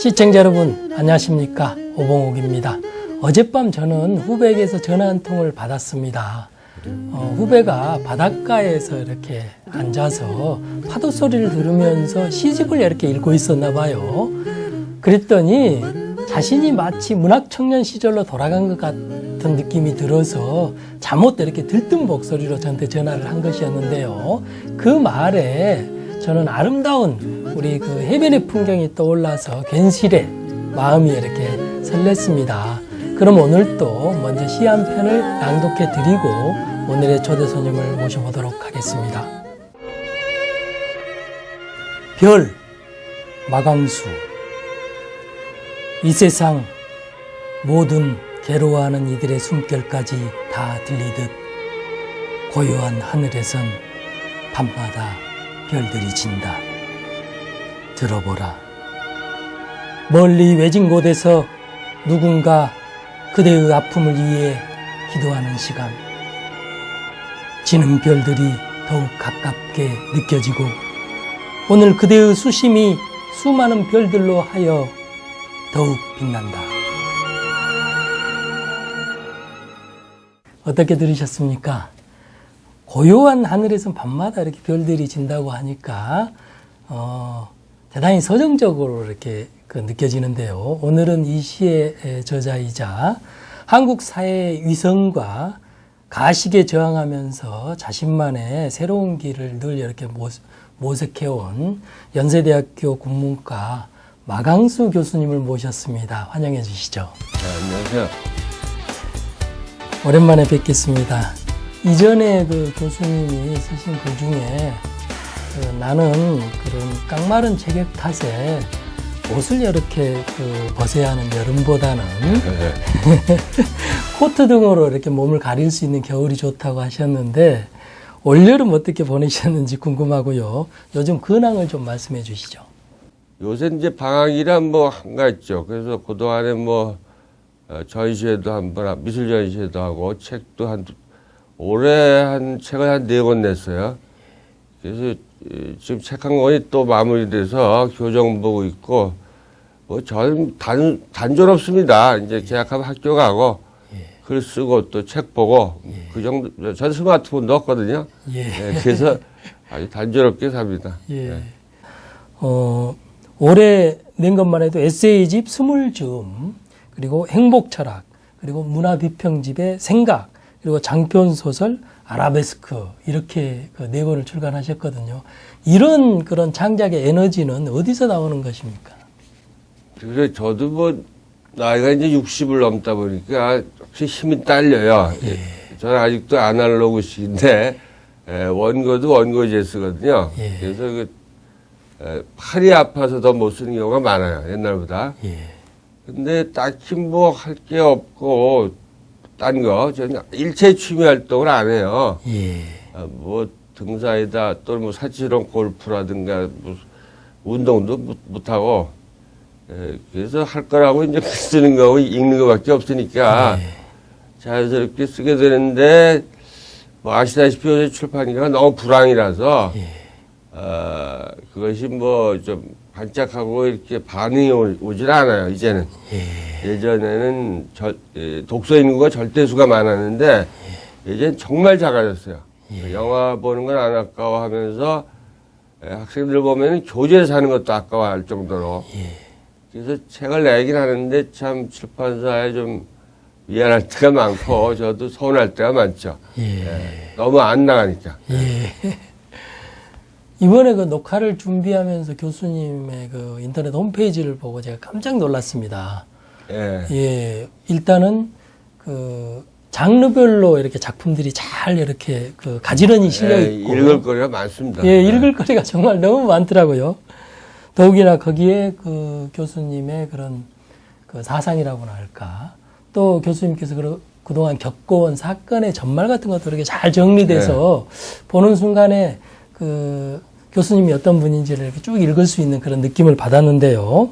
시청자 여러분 안녕하십니까, 오봉옥입니다. 어젯밤 저는 후배에게서 전화 한 통을 받았습니다. 후배가 바닷가에서 이렇게 앉아서 파도 소리를 들으면서 시집을 이렇게 읽고 있었나 봐요. 그랬더니 자신이 마치 문학청년 시절로 돌아간 것 같은 느낌이 들어서 잠옷 이렇게 들뜬 목소리로 저한테 전화를 한 것이었는데요. 그 말에 저는 아름다운 우리 그 해변의 풍경이 떠올라서 괜시레 마음이 이렇게 설렜습니다. 그럼 오늘도 먼저 시 한 편을 낭독해 드리고 오늘의 초대 손님을 모셔보도록 하겠습니다. 별, 마강수. 이 세상 모든 괴로워하는 이들의 숨결까지 다 들리듯 고요한 하늘에선 밤마다 별들이 진다. 들어보라. 멀리 외진 곳에서 누군가 그대의 아픔을 이해 기도하는 시간. 지는 별들이 더욱 가깝게 느껴지고 오늘 그대의 수심이 수많은 별들로 하여 더욱 빛난다. 어떻게 들으셨습니까? 고요한 하늘에서 밤마다 이렇게 별들이 진다고 하니까 대단히 서정적으로 이렇게 느껴지는데요. 오늘은 이 시의 저자이자 한국 사회의 위성과 가식에 저항하면서 자신만의 새로운 길을 늘 이렇게 모색해온 연세대학교 국문과 마강수 교수님을 모셨습니다. 환영해 주시죠. 네, 안녕하세요. 오랜만에 뵙겠습니다. 이전에 그 교수님이 쓰신 글 중에 나는 그런 깡마른 체격 탓에 옷을 이렇게 벗어야 하는 여름보다는 코트 등으로 이렇게 몸을 가릴 수 있는 겨울이 좋다고 하셨는데 올여름 어떻게 보내셨는지 궁금하고요. 요즘 근황을 좀 말씀해 주시죠. 요새 이제 방학이라 뭐 한가했죠. 그래서 그동안에 뭐 전시회도 한번 미술 전시회도 하고 책도 올해 책을 한 4권 냈어요. 그래서 지금 책 한 권이 또 마무리돼서 교정 보고 있고 뭐 저는 단조롭습니다. 이제 계약하면 학교 가고 글 쓰고 또 책 보고 그 정도. 저는 스마트폰도 없거든요. 그래서 아주 단조롭게 삽니다. 올해 낸 것만 해도 에세이집 20줌, 그리고 행복철학, 그리고 문화비평집의 생각, 그리고 장편소설 아라베스크, 이렇게 4권을 출간하셨거든요. 이런 그런 창작의 에너지는 어디서 나오는 것입니까? 그래서 저도 뭐 나이가 이제 60을 넘다 보니까 혹시 힘이 딸려요. 저는 아직도 아날로그식인데 원고도 원고지에 쓰거든요. 그래서 팔이 아파서 더 못 쓰는 경우가 많아요. 옛날보다. 근데 딱히 뭐 할 게 없고 딴 거 저는 일체 취미 활동을 안 해요. 뭐 등산이다 또는 뭐 사치스러운 골프라든가 뭐 운동도 못 하고. 그래서 할 거라고 이제 쓰는 거고 읽는 거밖에 없으니까 자연스럽게 쓰게 되는데 뭐 아시다시피 요새 출판기가 너무 불황이라서 그것이 뭐 좀 반짝하고 이렇게 반응이 오질 않아요, 이제는. 예전에는 독서 인구가 절대수가 많았는데 이제는 정말 작아졌어요. 영화 보는 건 안 아까워하면서 학생들 보면 교재 사는 것도 아까워할 정도로. 그래서 책을 내긴 하는데 참 출판사에 좀 미안할 때가 많고 저도 서운할 때가 많죠. 너무 안 나가니까. 이번에 녹화를 준비하면서 교수님의 인터넷 홈페이지를 보고 제가 깜짝 놀랐습니다. 일단은 장르별로 이렇게 작품들이 잘 이렇게 가지런히 실려 있고 읽을 거리가 많습니다. 읽을 거리가 정말 너무 많더라고요. 더욱이나 거기에 교수님의 그런 사상이라고나 할까, 또 교수님께서 그동안 겪어온 사건의 전말 같은 것도 이렇게 잘 정리돼서 보는 순간에 교수님이 어떤 분인지를 이렇게 쭉 읽을 수 있는 그런 느낌을 받았는데요.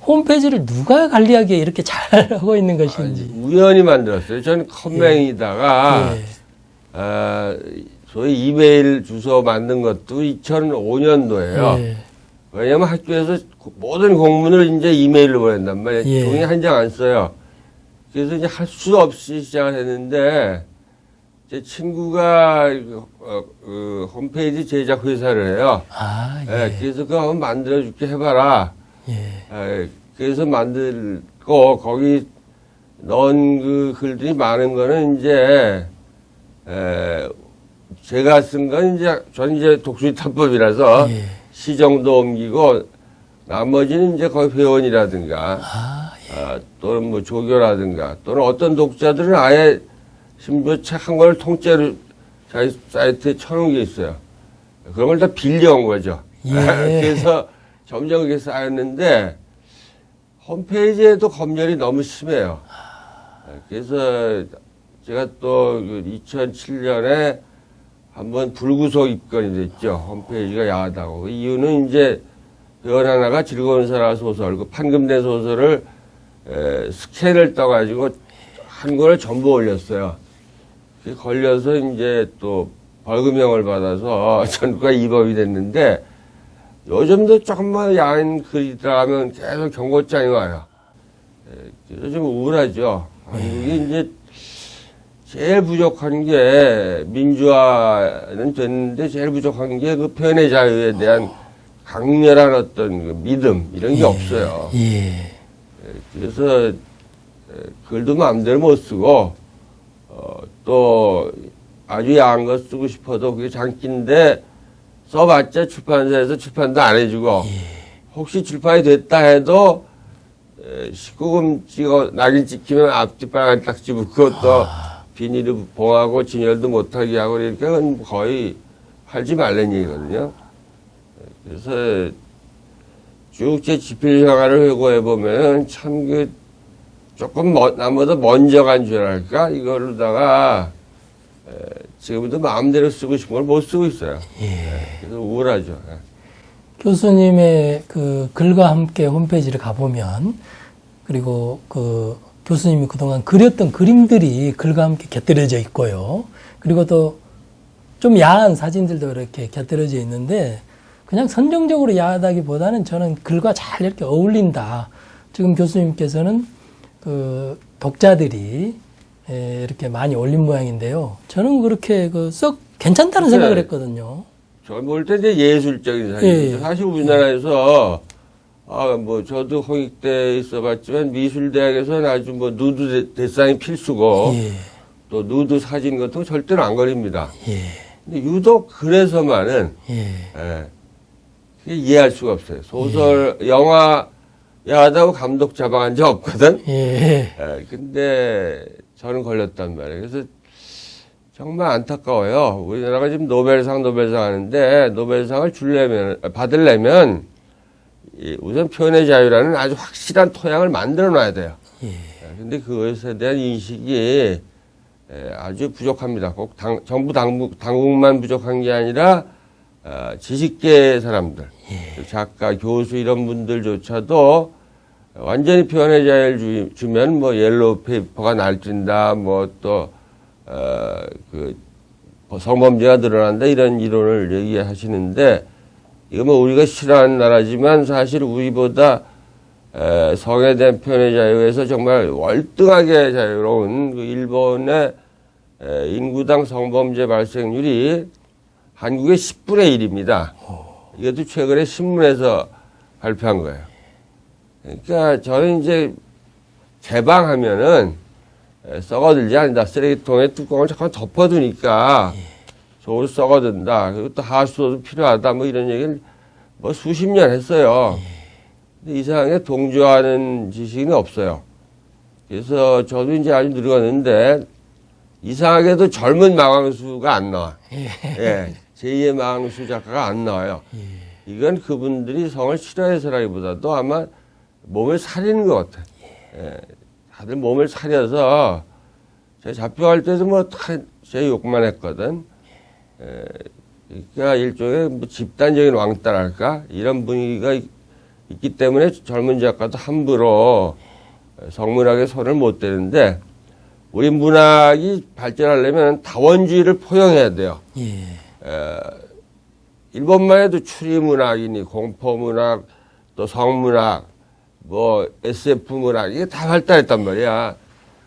홈페이지를 누가 관리하기에 이렇게 잘 하고 있는 것인지. 우연히 만들었어요. 저는 컴맹이다가 소위 이메일 주소 만든 것도 2005년도예요. 왜냐면 학교에서 모든 공문을 이제 이메일로 보낸단 말이에요. 예. 종이 한 장 안 써요. 그래서 이제 할 수 없이 시작을 했는데, 제 친구가 그 홈페이지 제작 회사를 해요. 아, 예. 예, 그래서 그거 한번 만들어줄게 해봐라. 예. 예, 그래서 만들고, 거기 넣은 그 글들이 많은 거는 이제, 제가 쓴 건 이제, 전 이제 독수리 탑법이라서 예. 시정도 옮기고, 나머지는 이제 거의 회원이라든가, 아, 예. 또는 뭐 조교라든가, 또는 어떤 독자들은 아예 심지어 책 한 권을 통째로 자기 사이트에 쳐놓은 게 있어요. 그런 걸 다 빌려온 거죠. 예. 그래서 점점 그게 쌓였는데, 홈페이지에도 검열이 너무 심해요. 그래서 제가 또 2007년에 한번 불구속 입건이 됐죠. 홈페이지가 야하다고. 그 이유는 이제 회원 하나가 즐거운 사람 소설, 그 판금된 소설을 스캔을 떠가지고 한 권을 전부 올렸어요. 그게 걸려서 이제 또 벌금형을 받아서 전과 위법이 됐는데 요즘도 조금만 야한 글이 들어가면 계속 경고장이 와요. 그래서 좀 우울하죠. 한국이 이제 제일 부족한 게 민주화는 됐는데 제일 부족한 게 그 표현의 자유에 대한 강렬한 어떤 그 믿음 이런 게 없어요. 예. 그래서 글도 마음대로 못 쓰고 또 아주 야한 거 쓰고 싶어도 그게 장기인데 써봤자 출판사에서 출판도 안 해주고 혹시 출판이 됐다 해도 19금 찍어 낙인 찍히면 앞뒤 빨간 딱지 붙고 또 비닐을 봉하고 진열도 못하게 하고 그러니까 거의 팔지 말란 얘기거든요. 그래서 쭉 제 집필 생활을 회고해 보면 참 그 조금 나보다 먼저 간 줄 알까 이거로다가 지금도 마음대로 쓰고 싶은 걸 못 쓰고 있어요. 그래서 우울하죠. 교수님의 그 글과 함께 홈페이지를 가보면 그리고 그 교수님이 그동안 그렸던 그림들이 글과 함께 곁들여져 있고요. 그리고 또 좀 야한 사진들도 이렇게 곁들여져 있는데 그냥 선정적으로 야하다기보다는 저는 글과 잘 이렇게 어울린다. 지금 교수님께서는 그 독자들이 이렇게 많이 올린 모양인데요. 저는 그렇게 그 썩 괜찮다는 생각을 했거든요. 저 볼 때 이제 예술적인 사진이죠. 예. 사실 우리나라에서 뭐 저도 홍익대에 있어봤지만 미술대학에서는 아주 뭐 누드 데상이 필수고 예. 또 누드 사진 같은 거 절대로 안 그립니다. 예. 근데 유독 그래서만은 그게 이해할 수가 없어요. 소설, 영화 야하다고 감독 잡아간 적 없거든. 근데 저는 걸렸단 말이에요. 그래서 정말 안타까워요. 우리나라가 지금 노벨상 하는데 노벨상을 받으려면 우선 표현의 자유라는 아주 확실한 토양을 만들어 놔야 돼요. 근데 그것에 대한 인식이 아주 부족합니다. 꼭 정부 당국만 부족한 게 아니라 지식계 사람들, 작가, 교수 이런 분들조차도 완전히 표현의 자유를 주면 뭐 옐로우 페이퍼가 날뛴다, 뭐 또 그 성범죄가 늘어난다 이런 이론을 얘기하시는데 이거 뭐 우리가 싫어하는 나라지만 사실 우리보다 성에 대한 표현의 자유에서 정말 월등하게 자유로운 그 일본의 인구당 성범죄 발생률이 한국의 10분의 1입니다. 이것도 최근에 신문에서 발표한 거예요. 그러니까 저는 이제 개방하면은 썩어들지 않는다. 쓰레기통에 뚜껑을 잠깐 덮어두니까 저걸 썩어든다. 그리고 또 하수도도 필요하다. 뭐 이런 얘기를 뭐 수십 년 했어요. 근데 이상하게 동조하는 지식은 없어요. 그래서 저도 이제 아주 늙었는데 이상하게도 젊은 마광수가 안 나와. 제2의 마광수 작가가 안 나와요. 이건 그분들이 성을 싫어해서라기보다도 아마 몸을 사리는 것 같아요. 다들 몸을 사려서 제가 잡혀갈 때도 뭐 제 욕만 했거든. 그러니까 일종의 뭐 집단적인 왕따랄까 이런 분위기가 있기 때문에 젊은 작가도 함부로 성문학에 손을 못 대는데 우리 문학이 발전하려면 다원주의를 포용해야 돼요. 일본만 해도 추리문학이니 공포문학, 또 성문학, 뭐 SF 문학 이게 다 발달했단 말이야.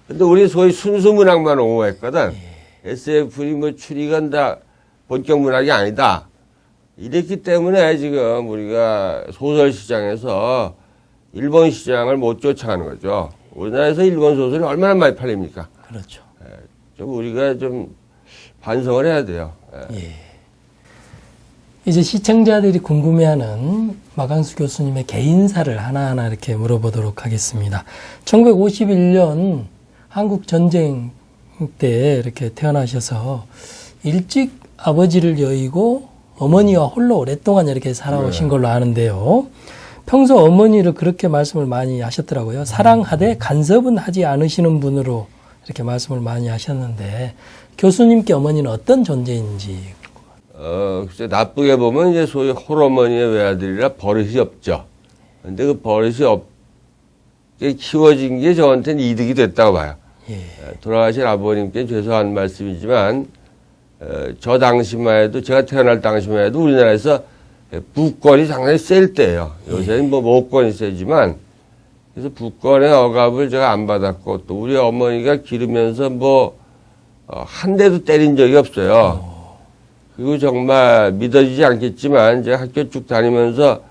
근데 우리 소위 순수 문학만 옹호했거든. SF니 뭐 추리건 다 본격 문학이 아니다. 이랬기 때문에 지금 우리가 소설 시장에서 일본 시장을 못 쫓아가는 거죠. 우리나라에서 일본 소설이 얼마나 많이 팔립니까? 그렇죠. 좀 우리가 좀 반성을 해야 돼요. 예. 이제 시청자들이 궁금해하는 마강수 교수님의 개인사를 하나하나 이렇게 물어보도록 하겠습니다. 1951년 한국 전쟁 때 이렇게 태어나셔서 일찍 아버지를 여의고 어머니와 홀로 오랫동안 이렇게 살아오신 걸로 아는데요. 평소 어머니를 그렇게 말씀을 많이 하셨더라고요. 사랑하되 간섭은 하지 않으시는 분으로 이렇게 말씀을 많이 하셨는데 교수님께 어머니는 어떤 존재인지. 글쎄 나쁘게 보면 이제 소위 홀어머니의 외아들이라 버릇이 없죠. 근데 그 버릇이 없게 키워진 게 저한테는 이득이 됐다고 봐요. 예. 돌아가신 아버님께 죄송한 말씀이지만 저 당시만 해도 제가 태어날 당시만 해도 우리나라에서 부권이 상당히 셀 때예요. 요새는 뭐 모권이 세지만 그래서 부권의 억압을 제가 안 받았고 또 우리 어머니가 기르면서 뭐 한 대도 때린 적이 없어요. 그리고 정말 믿어지지 않겠지만 제가 학교 쭉 다니면서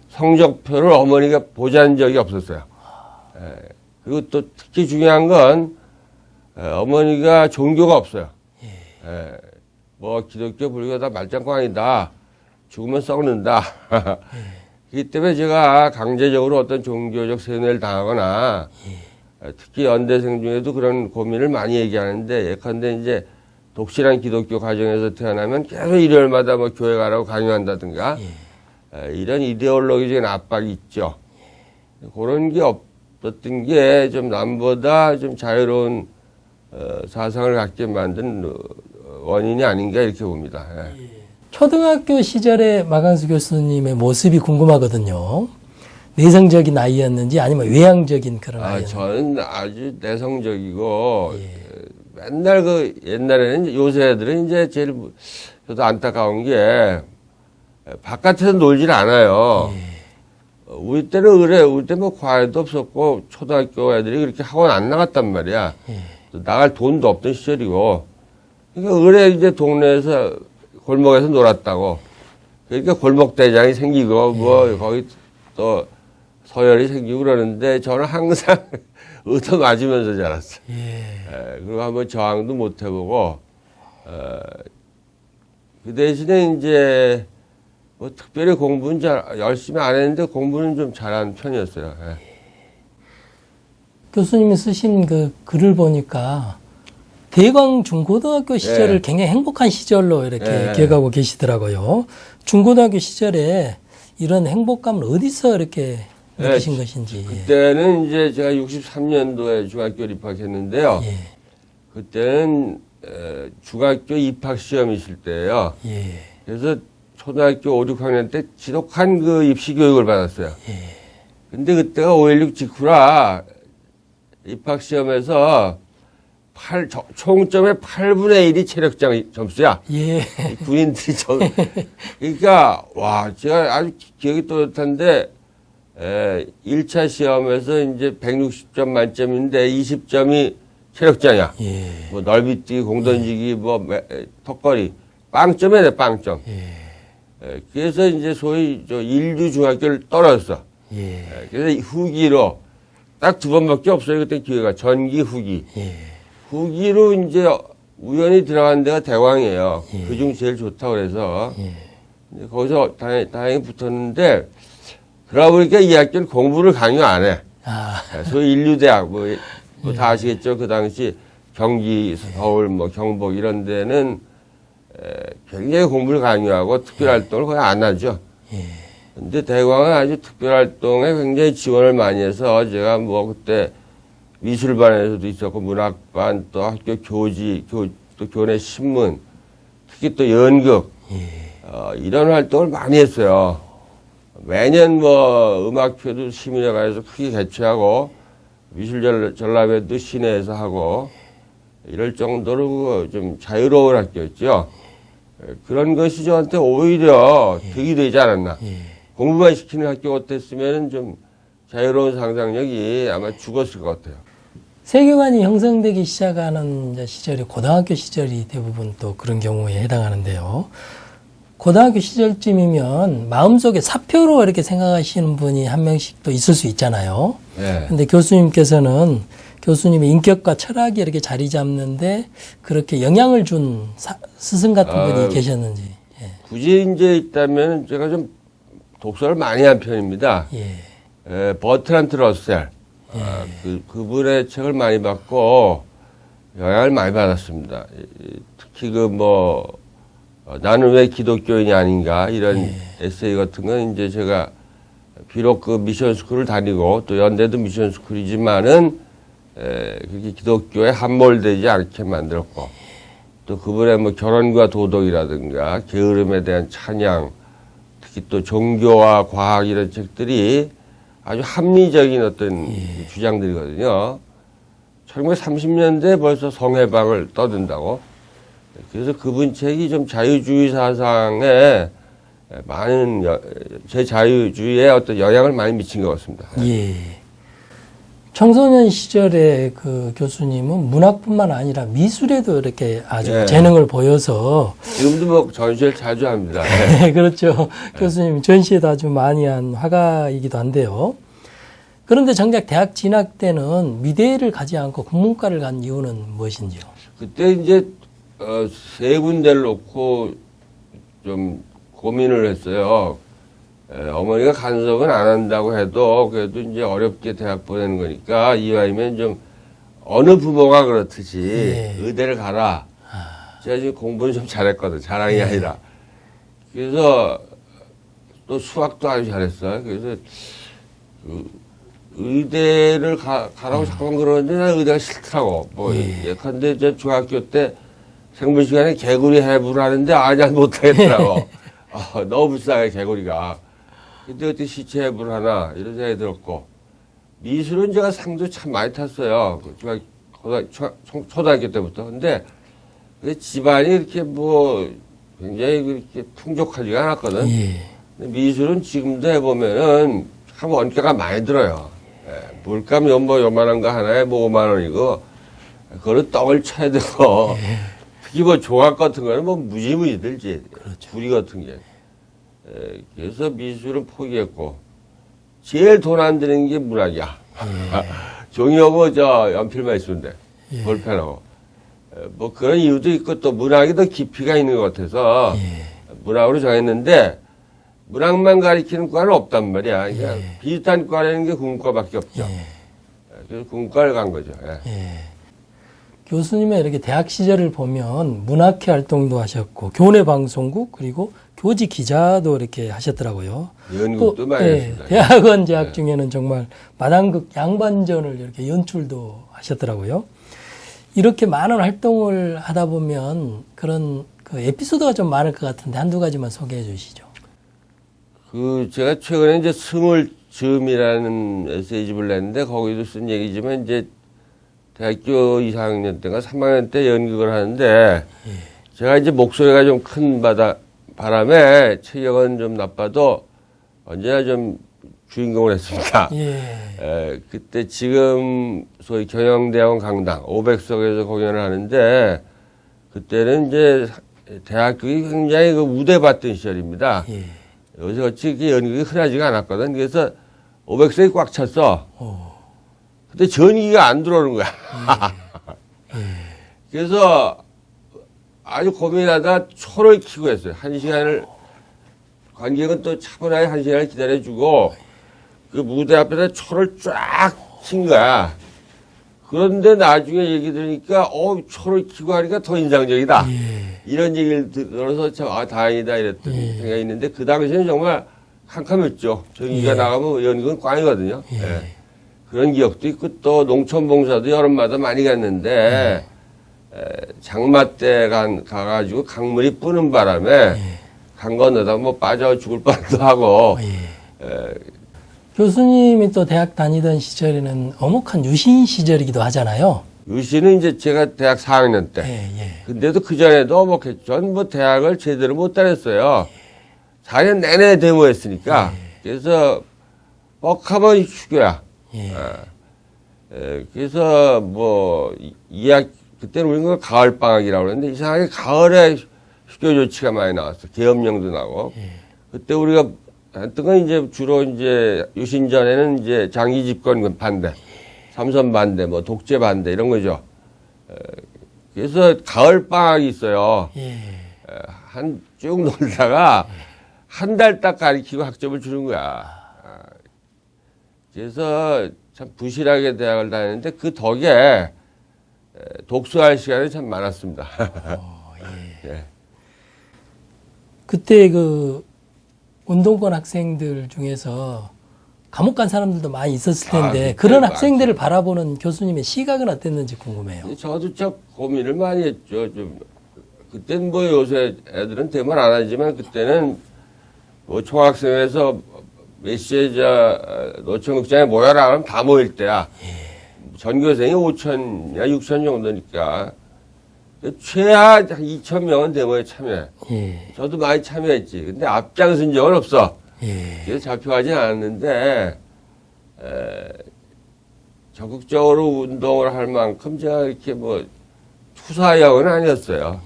성적표를 어머니가 보자는 적이 없었어요. 그리고 또 특히 중요한 건 어머니가 종교가 없어요. 뭐 기독교 불교 다 말짱꽝이다. 죽으면 썩는다. 그렇기 때문에 제가 강제적으로 어떤 종교적 세뇌를 당하거나 특히 연대생 중에도 그런 고민을 많이 얘기하는데 예컨대 이제 독실한 기독교 가정에서 태어나면 계속 일요일마다 뭐 교회 가라고 강요한다든가 이런 이데올로기적인 압박이 있죠. 그런 게 없었던 게 좀 남보다 좀 자유로운 사상을 갖게 만든 원인이 아닌가 이렇게 봅니다. 초등학교 시절의 마강수 교수님의 모습이 궁금하거든요. 내성적인 아이였는지 아니면 외향적인 그런 아이였는지. 저는 아주 내성적이고 맨날 옛날에는 요새 애들은 이제 제일 저도 안타까운 게 바깥에서 놀질 않아요. 우리 때는 그래. 우리 때 뭐 과외도 없었고 초등학교 애들이 그렇게 학원 안 나갔단 말이야. 나갈 돈도 없던 시절이고. 그러니까 그래 이제 동네에서 골목에서 놀았다고. 그러니까 골목 대장이 생기고 뭐 거기 또 서열이 생기고 그러는데 저는 항상 얻어 맞으면서 자랐어요. 그리고 한번 저항도 못 해보고 그 대신에 이제 뭐 특별히 공부는 열심히 안 했는데 공부는 좀 잘한 편이었어요. 교수님이 쓰신 그 글을 보니까 대광 중고등학교 시절을 굉장히 행복한 시절로 이렇게 기억하고 계시더라고요. 중고등학교 시절에 이런 행복감을 어디서 이렇게 느끼신 것인지. 그때는 이제 제가 63년도에 중학교를 입학했는데요. 그때는 중학교 입학 시험이 있을 때예요. 그래서 초등학교 5, 6학년 때 지독한 그 입시 교육을 받았어요. 근데 그때가 5.16 직후라 입학 시험에서 총점의 8분의 1이 체력장 점수야. 군인들이 그러니까 와 제가 아주 기억이 또렷한데 1차 시험에서 이제 160점 만점인데 20점이 체력장이야. 뭐 넓이뛰기, 공던지기, 뭐 턱걸이 빵점이야 돼 빵점. 그래서 이제 소위 일류 중학교를 떨어졌어. 그래서 후기로 딱 2번밖에 없어요. 그때 기회가 전기 후기. 후기로 이제 우연히 들어간 데가 대광이에요. 그중 제일 좋다고 그래서 거기서 다행히 붙었는데 그러다 보니까 이 학교는 공부를 강요 안 해. 소위 인류대학 뭐 다 아시겠죠. 그 당시 경기, 서울, 뭐 경북 이런 데는 굉장히 공부를 강요하고 특별활동을 거의 안 하죠. 근데 대광은 아주 특별활동에 굉장히 지원을 많이 해서 제가 뭐 그때 미술반에서도 있었고 문학반 또 학교 교지, 또 교내 신문, 특히 또 연극 이런 활동을 많이 했어요. 매년 뭐 음악회도 시민회관에서 크게 개최하고 미술 전람회도 시내에서 하고 이럴 정도로 좀 자유로운 학교였죠. 그런 것이 저한테 오히려 득이 되지 않았나. 예. 공부만 시키는 학교가 됐으면 좀 자유로운 상상력이 아마 죽었을 것 같아요. 세계관이 형성되기 시작하는 이제 시절이 고등학교 시절이 대부분 또 그런 경우에 해당하는데요. 고등학교 시절쯤이면 마음속에 사표로 이렇게 생각하시는 분이 한 명씩 또 있을 수 있잖아요. 네. 근데 교수님께서는 교수님의 인격과 철학이 이렇게 자리 잡는데 그렇게 영향을 준 스승 같은 분이 계셨는지. 예. 굳이 이제 있다면 제가 좀 독서를 많이 한 편입니다. 예. 버트란트 러셀. 그분의 책을 많이 받고 영향을 많이 받았습니다. 특히 나는 왜 기독교인이 아닌가 이런 에세이 같은 건 이제 제가 비록 그 미션 스쿨을 다니고 또 연대도 미션 스쿨이지만은 그렇게 기독교에 함몰되지 않게 만들었고 또 그분의 뭐 결혼과 도덕이라든가 게으름에 대한 찬양 특히 또 종교와 과학 이런 책들이 아주 합리적인 어떤 주장들이거든요. 1930년대에 벌써 성해방을 떠든다고. 그래서 그분 책이 좀 자유주의 사상에 많은 제 자유주의에 어떤 영향을 많이 미친 것 같습니다. 예. 청소년 시절에 그 교수님은 문학뿐만 아니라 미술에도 이렇게 아주 재능을 보여서 지금도 뭐 전시를 자주 합니다. 네, 그렇죠. 교수님 전시회도 아주 많이 한 화가이기도 한데요. 그런데 정작 대학 진학 때는 미대를 가지 않고 국문과를 간 이유는 무엇인지요? 그때 이제 세 군데를 놓고 좀 고민을 했어요. 어머니가 간섭은 안 한다고 해도 그래도 이제 어렵게 대학 보내는 거니까 이왕이면 좀 어느 부모가 그렇듯이 의대를 가라. 제가 지금 공부는 좀 잘했거든. 자랑이 아니라. 그래서 또 수학도 아주 잘했어요. 그래서 의대를 가라고 잠깐 그러는데 난 의대가 싫더라고. 예컨대 저 중학교 때 생물 시간에 개구리 해부를 하는데 난 못하겠더라고. 너무 불쌍해 개구리가. 근데 어떻게 시체 해부를 하나 이런 생각이 들었고 미술은 제가 상도 참 많이 탔어요. 초등학교 때부터. 근데 집안이 이렇게 굉장히 그렇게 풍족하지가 않았거든. 근데 미술은 지금도 해보면은 참 원가가 많이 들어요. 물감 요만한 거 하나에 5만 원이고 그거는 떡을 쳐야 되고 특히 종합 같은 거는 무지무지 들지. 그렇죠. 구리 같은 게. 그래서 미술은 포기했고 제일 돈 안 드는 게 문학이야. 종이하고 연필만 있으면 돼. 볼펜하고. 그런 이유도 있고 또 문학이 더 깊이가 있는 것 같아서 문학으로 정했는데 문학만 가리키는 과는 없단 말이야. 그러니까 비슷한 과라는 게 국문과밖에 없죠. 그래서 국문과를 간 거죠. 교수님의 이렇게 대학 시절을 보면 문학회 활동도 하셨고 교내 방송국 그리고 교지 기자도 이렇게 하셨더라고요. 연극도 많이 했습니다. 대학원 재학 중에는 정말 마당극 양반전을 이렇게 연출도 하셨더라고요. 이렇게 많은 활동을 하다 보면 그런 그 에피소드가 좀 많을 것 같은데 한두 가지만 소개해 주시죠. 제가 최근에 이제 스물 즈음이라는 에세이집을 냈는데 거기도 쓴 얘기지만 이제 대학교 2학년 때인가 3학년 때 연극을 하는데 제가 이제 목소리가 좀 큰 바람에 체격은 좀 나빠도 언제나 좀 주인공을 했습니다. 그때 지금 소위 경영대학원 강당 500석에서 공연을 하는데 그때는 이제 대학교가 굉장히 우대받던 시절입니다. 요새 어찌 연극이 흔하지가 않았거든. 그래서 500석이 꽉 찼어. 근데 전기가 안 들어오는 거야. 그래서 아주 고민하다 초를 켜고 했어요. 1시간을, 관객은 또 차분하게 1시간을 기다려주고, 그 무대 앞에다 초를 쫙 킨 거야. 그런데 나중에 얘기 들으니까, 초를 켜고 하니까 더 인상적이다. 이런 얘기를 들어서 참, 다행이다. 이랬던 생각이 있는데, 그 당시에는 정말 캄캄했죠. 전기가 나가면 연극은 꽝이거든요. 그런 기억도 있고, 또 농촌봉사도 여름마다 많이 갔는데, 장마 때 가가지고 강물이 뿌는 바람에 강 건너다 빠져 죽을 뻔도 하고. 교수님이 또 대학 다니던 시절에는 엄혹한 유신 시절이기도 하잖아요. 유시는 이제 제가 대학 4학년 때. 예, 예. 근데도 그전에도 뭐, 전 뭐 대학을 제대로 못 다녔어요. 4년 내내 데모했으니까. 그래서 뻑하면 휴교야. 예. 그래서 뭐, 그때는 우리가 가을방학이라고 그랬는데 이상하게 가을에 휴교 조치가 많이 나왔어. 계엄령도 나고. 그때 우리가 했던 건 이제 주로 이제 유신 전에는 이제 장기 집권 반대, 삼선 반대, 뭐 독재 반대 이런 거죠. 그래서 가을 방학이 있어요. 한 쭉 놀다가 한 달 딱 가리키고 학점을 주는 거야. 그래서 참 부실하게 대학을 다녔는데 그 덕에 독서할 시간이 참 많았습니다. 예. 그때 그 운동권 학생들 중에서 감옥 간 사람들도 많이 있었을 텐데 그런 학생들을 바라보는 교수님의 시각은 어땠는지 궁금해요. 저도 참 고민을 많이 했죠. 좀 그때는 뭐 요새 애들은 대말 안 하지만 그때는 뭐 총학생회에서 메시저 노천극장에 모여라 하면 다 모일 때야. 전교생이 5천이나 6천 정도니까 최하 2,000명은 데모에 참여해. 저도 많이 참여했지. 근데 앞장선 적은 없어. 그래서 잡혀가진 않았는데 적극적으로 운동을 할 만큼 제가 이렇게 뭐 투사형은 아니었어요.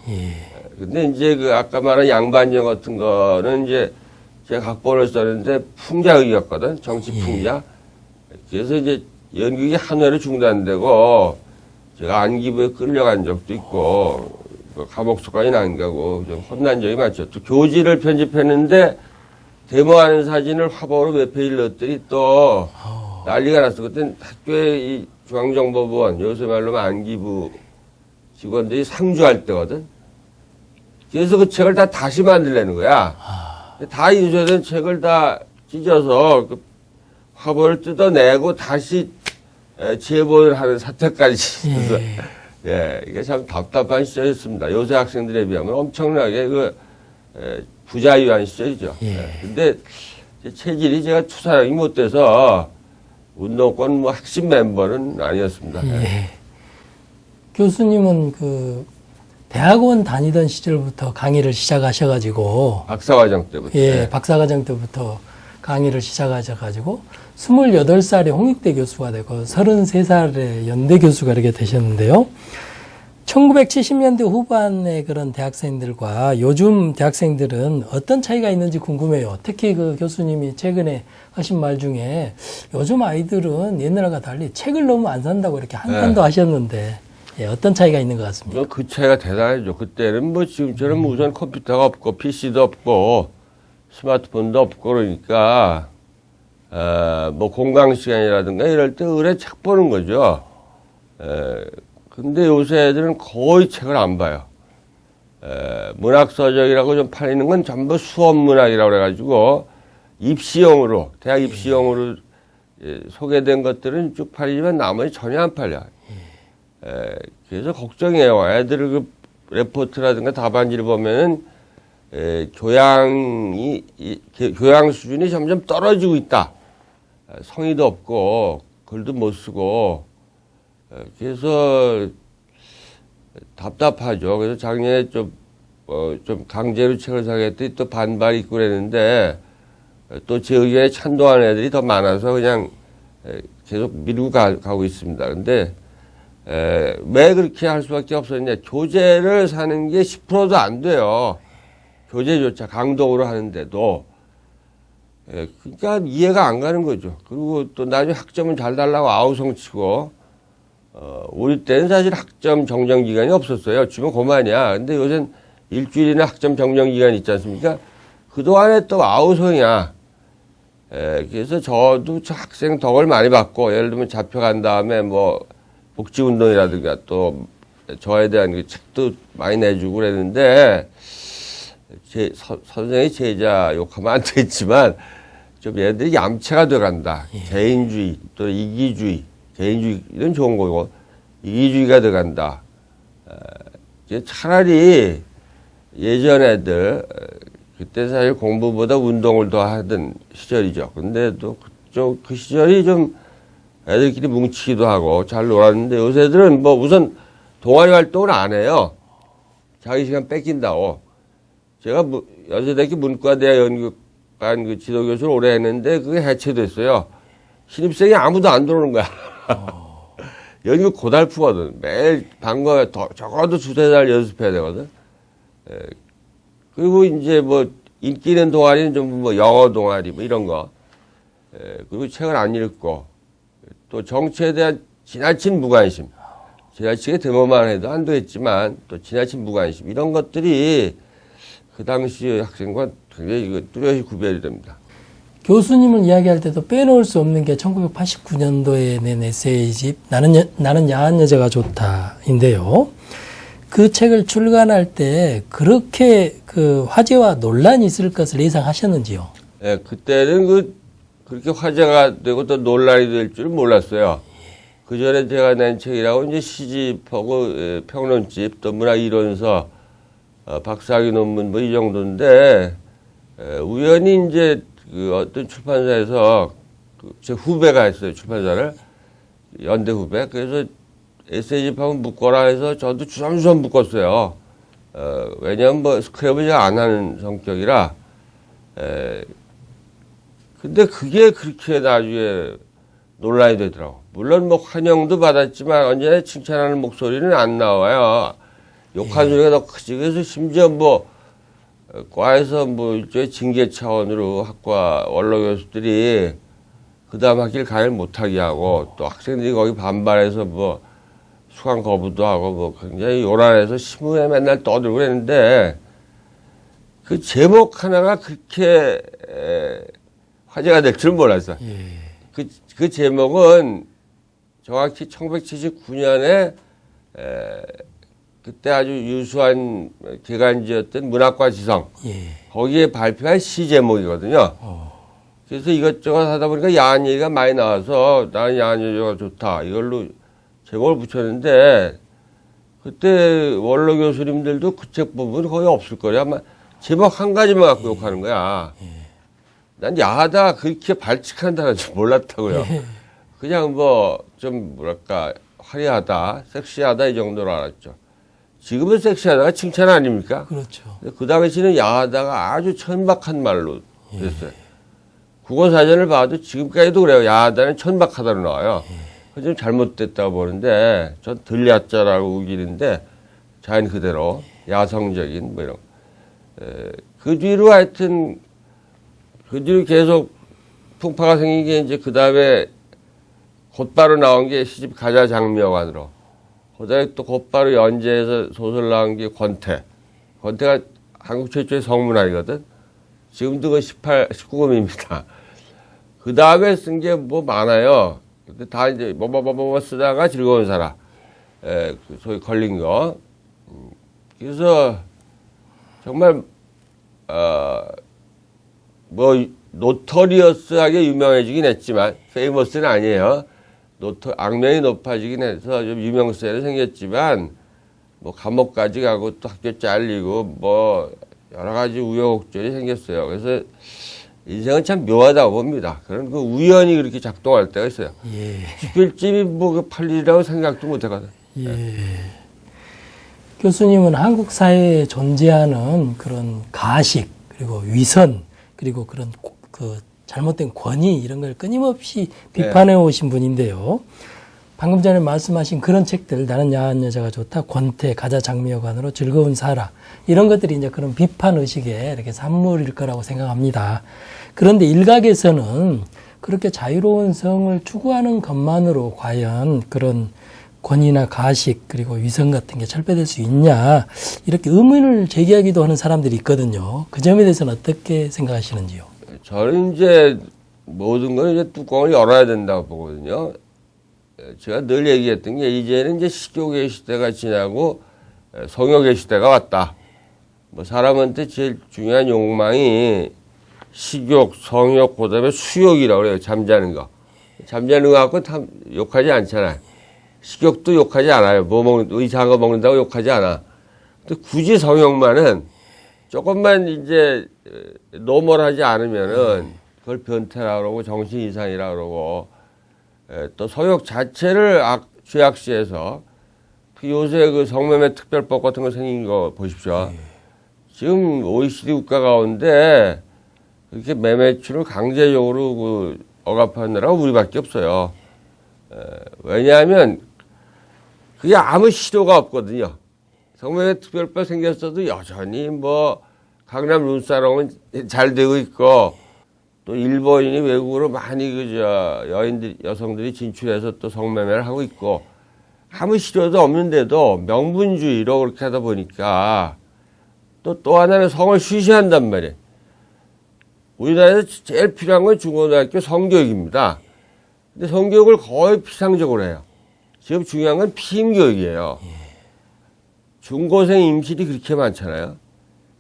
근데 이제 그 아까 말한 양반형 같은 거는 이제 제가 각본을 썼는데 풍자극이었거든. 정치 풍자. 그래서 이제 연극이 한 회로 중단되고 제가 안기부에 끌려간 적도 있고 감옥소까지는 안 가고 좀 혼난 적이 많죠. 또 교지를 편집했는데 데모하는 사진을 화보로 몇 페이지를 넣었더니 또 난리가 났어. 그땐 학교에 이 중앙정보부원, 요새 말로 안기부 직원들이 상주할 때거든. 그래서 그 책을 다 다시 만들려는 거야. 다 잊어진 책을 다 찢어서 그 화보를 뜯어내고 다시 제보를 하는 사태까지. 예, 이게 참 답답한 시절이었습니다. 요새 학생들에 비하면 엄청나게 부자유한 시절이죠. 근데 체질이 제가 투사력이 못 돼서 운동권 뭐 핵심 멤버는 아니었습니다. 교수님은 그 대학원 다니던 시절부터 강의를 시작하셔가지고 박사과정 때부터. 박사과정 때부터 강의를 시작하셔가지고 28살에 홍익대 교수가 되고 33살에 연대 교수가 이렇게 되셨는데요. 1970년대 후반의 그런 대학생들과 요즘 대학생들은 어떤 차이가 있는지 궁금해요. 특히 그 교수님이 최근에 하신 말 중에 요즘 아이들은 옛날과 달리 책을 너무 안 산다고 이렇게 한탄도 하셨는데 어떤 차이가 있는 것 같습니까? 그 차이가 대단하죠. 그때는 뭐 지금처럼 우선 컴퓨터가 없고 PC도 없고 스마트폰도 없고 그러니까 뭐 공강 시간이라든가 이럴 때 의뢰 책 보는 거죠. 근데 요새 애들은 거의 책을 안 봐요. 문학서적이라고 좀 팔리는 건 전부 수업문학이라고 그래가지고 입시용으로, 대학 입시용으로 소개된 것들은 쭉 팔리지만 나머지 전혀 안 팔려요. 그래서 걱정이에요. 애들을 그 레포트라든가 답안지를 보면은 교양 수준이 점점 떨어지고 있다. 성의도 없고 글도 못 쓰고 그래서 답답하죠. 그래서 작년에 좀 강제로 책을 사겠더니 또 반발이 있고 그랬는데 또 제 의견에 찬동하는 애들이 더 많아서 그냥 계속 미루고 가고 있습니다. 근데 왜 그렇게 할 수밖에 없었냐. 교재를 사는 게 10%도 안 돼요. 교재조차 강독으로 하는데도. 그러니까 이해가 안 가는 거죠. 그리고 또 나중에 학점은 잘 달라고 아우성 치고, 우리 때는 사실 학점 정정 기간이 없었어요. 주면 그만이야. 근데 요새는 일주일이나 학점 정정 기간이 있지 않습니까? 그동안에 또 아우성이야. 그래서 저도 저 학생 덕을 많이 받고, 예를 들면 잡혀간 다음에 뭐, 복지운동이라든가 또 저에 대한 그 책도 많이 내주고 그랬는데, 선생의 제자 욕하면 안 되겠지만, 좀 얘들이 얌체가 돼간다. 개인주의, 또 이기주의, 개인주의는 좋은 거고, 이기주의가 돼간다. 차라리 예전 애들, 그때 사실 공부보다 운동을 더 하던 시절이죠. 근데 또 그 시절이 좀 애들끼리 뭉치기도 하고 잘 놀았는데 요새 애들은 뭐 우선 동아리 활동을 안 해요. 자기 시간 뺏긴다고. 제가 연세대학교 문과대학 연극관 그 지도교수를 오래 했는데 그게 해체됐어요. 신입생이 아무도 안 들어오는 거야. 연극 고달프거든. 매일 방과에 적어도 2-3달 연습해야 되거든. 그리고 이제 뭐 인기 있는 동아리는 좀 뭐 영어 동아리 뭐 이런 거. 그리고 책을 안 읽고 또 정치에 대한 지나친 무관심. 지나치게 데모만 해도 안 되겠지만 또 지나친 무관심 이런 것들이 그 당시 학생과 굉장히 이거 뚜렷이 구별이 됩니다. 교수님을 이야기할 때도 빼놓을 수 없는 게 1989년도에 낸 에세이집 나는 야한 여자가 좋다인데요. 그 책을 출간할 때 그렇게 그 화제와 논란이 있을 것을 예상하셨는지요? 예, 그때는 그렇게 화제가 되고 또 논란이 될 줄 몰랐어요. 그 전에 제가 낸 책이라고 이제 시집하고 평론집 또 문화이론서 박사학위 논문 뭐 이 정도인데 우연히 이제 그 어떤 출판사에서 제 후배가 했어요. 출판사를 연대 후배. 그래서 에세이집하고 묶어라 해서 저도 주섬주섬 묶었어요. 왜냐하면 뭐 스크랩을 잘 안 하는 성격이라. 근데 그게 그렇게 나중에 논란이 되더라고. 물론 뭐 환영도 받았지만 언제나 칭찬하는 목소리는 안 나와요. 욕하는 소리가 더 크지. 그래서 심지어 뭐 과에서 뭐 일종의 징계 차원으로 학과 원로 교수들이 그 다음 학기를 가열 못하게 하고 또 학생들이 거기 반발해서 뭐 수강 거부도 하고 뭐 굉장히 요란해서 신문에 맨날 떠들고 그랬는데 그 제목 하나가 그렇게 화제가 될 줄 몰랐어. 그 제목은 정확히 1979년에 그때 아주 유수한 기관지였던 문학과 지성 거기에 발표한 시 제목이거든요. 그래서 이것저것 하다 보니까 야한 얘기가 많이 나와서 나는 야한 여자가 좋다 이걸로 제목을 붙였는데 그때 원로 교수님들도 그 책 부분 거의 없을 거야. 아마 제목 한 가지만 갖고 욕하는 거야. 난 야하다 그렇게 발칙한다는 줄 몰랐다고요. 그냥 뭐 좀 뭐랄까 화려하다, 섹시하다 이 정도로 알았죠. 지금은 섹시하다가 칭찬 아닙니까? 그렇죠. 그 당시는 야하다가 아주 천박한 말로 됐어요. 국어 사전을 봐도 지금까지도 그래요. 야하다는 천박하다로 나와요. 그건 좀 잘못됐다고 보는데 전 들야자라고 우기는데 자연 그대로 야성적인 뭐 이런. 그 뒤로 하여튼 그 뒤로 계속 풍파가 생긴 게 이제 그 다음에 곧바로 나온 게 시집 가자 장미여관으로. 그다음에 또 곧바로 연재해서 소설 나온 게 권태. 권태가 한국 최초의 성문학이거든. 지금도 그 19금입니다. 그 다음에 쓴 게 뭐 많아요. 근데 다 이제 뭐뭐뭐뭐 쓰다가 즐거운 사람. 소위 걸린 거. 그래서 정말 뭐 노토리어스하게 유명해지긴 했지만 페이머스는 아니에요. 악명이 높아지긴 해서 좀 유명세는 생겼지만 뭐 감옥까지 가고 또 학교 잘리고 뭐 여러 가지 우여곡절이 생겼어요. 그래서 인생은 참 묘하다고 봅니다. 그런 그 우연히 그렇게 작동할 때가 있어요. 숲길집이 뭐 팔리라고 생각도 못 했거든. 교수님은 한국 사회에 존재하는 그런 가식 그리고 위선 그리고 그런 그 잘못된 권위 이런 걸 끊임없이 비판해 오신 분인데요. 방금 전에 말씀하신 그런 책들 나는 야한 여자가 좋다, 권태, 가자 장미여관으로 즐거운 살아 이런 것들이 이제 그런 비판 의식의 이렇게 산물일 거라고 생각합니다. 그런데 일각에서는 그렇게 자유로운 성을 추구하는 것만으로 과연 그런 권위나 가식 그리고 위선 같은 게 철폐될 수 있냐 이렇게 의문을 제기하기도 하는 사람들이 있거든요. 그 점에 대해서는 어떻게 생각하시는지요? 저는 이제 모든 건 이제 뚜껑을 열어야 된다고 보거든요. 제가 늘 얘기했던 게 이제는 이제 식욕의 시대가 지나고 성욕의 시대가 왔다. 뭐 사람한테 제일 중요한 욕망이 식욕, 성욕, 그다음에 수욕이라고 그래요. 잠자는 거. 잠자는 거 갖고 욕하지 않잖아요. 식욕도 욕하지 않아요. 의사한 거 먹는다고 욕하지 않아. 근데 굳이 성욕만은 조금만 이제 노멀하지 않으면은 그걸 변태라 그러고 정신 이상이라 그러고 또 성역 자체를 죄악시해서 요새 그 성매매 특별법 같은 거 생긴 거 보십시오. 지금 OECD 국가 가운데 이렇게 매매추를 강제적으로 그 억압하는 나라가 우리밖에 없어요. 왜냐하면 그게 아무 시도가 없거든요. 성매매 특별법 생겼어도 여전히 뭐 강남 룸사롱은 잘 되고 있고 또 일본인이 외국으로 많이 여성들이 진출해서 또 성매매를 하고 있고 아무 시도도 없는데도 명분주의로 그렇게 하다 보니까 또 하나는 성을 쉬쉬한단 말이에요. 우리나라에서 제일 필요한 건 중고등학교 성교육입니다. 근데 성교육을 거의 피상적으로 해요. 지금 중요한 건 피임교육이에요. 중고생 임실이 그렇게 많잖아요.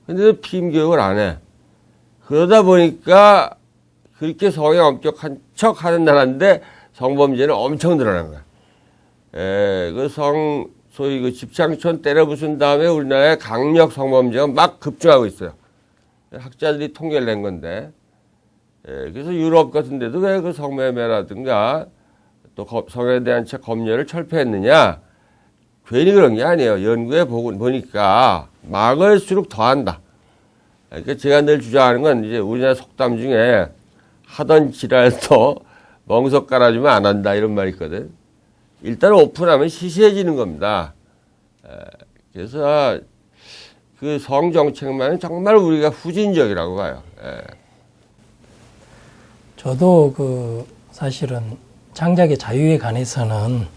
근데도 피임교육을 안 해. 그러다 보니까 그렇게 성에 엄격한 척 하는 나라인데 성범죄는 엄청 늘어난 거야. 소위 그 집창촌 때려 부순 다음에 우리나라의 강력 성범죄가 막 급증하고 있어요. 학자들이 통계를 낸 건데. 그래서 유럽 같은 데도 왜 그 성매매라든가 또 성에 대한 검열을 철폐했느냐. 괜히 그런 게 아니에요. 연구에 보니까 막을수록 더한다. 그러니까 제가 늘 주장하는 건 이제 우리나라 속담 중에 하던 지랄도 멍석 깔아주면 안 한다 이런 말이 있거든. 일단 오픈하면 시시해지는 겁니다. 그래서 그 성정책만은 정말 우리가 후진적이라고 봐요. 저도 그 사실은 창작의 자유에 관해서는